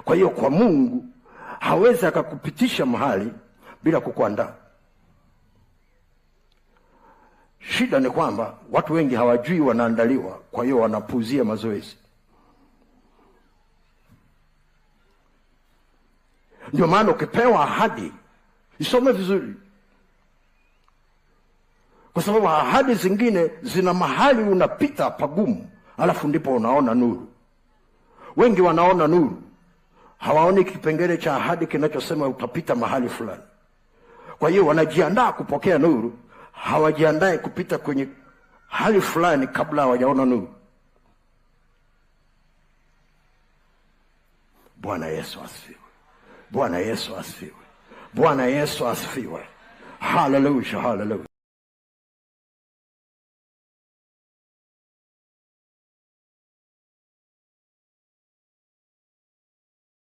Kwa hiyo kwa Mungu hawezi akakupitisha mahali bila kukuandaa. Shida ni kwamba watu wengi hawajui wanaandaliwa, kwa hiyo wanapuuzia mazoezi. Ndio maana ukipewa ahadi, isome vizuri, kwa sababu ahadi zingine zina mahali unapita pagumu, alafu ndipo unaona nuru. Wengi wanaona nuru, hawaoni kipengele cha ahadi kinachosema utapita mahali fulani. Kwa hiyo wanajiandaa kupokea nuru, hawajiandae kupita kwenye hali fulani kabla hawajaona nuru. Bwana Yesu asifiwe. Bwana Yesu asifiwe. Bwana Yesu asifiwe. Hallelujah, hallelujah.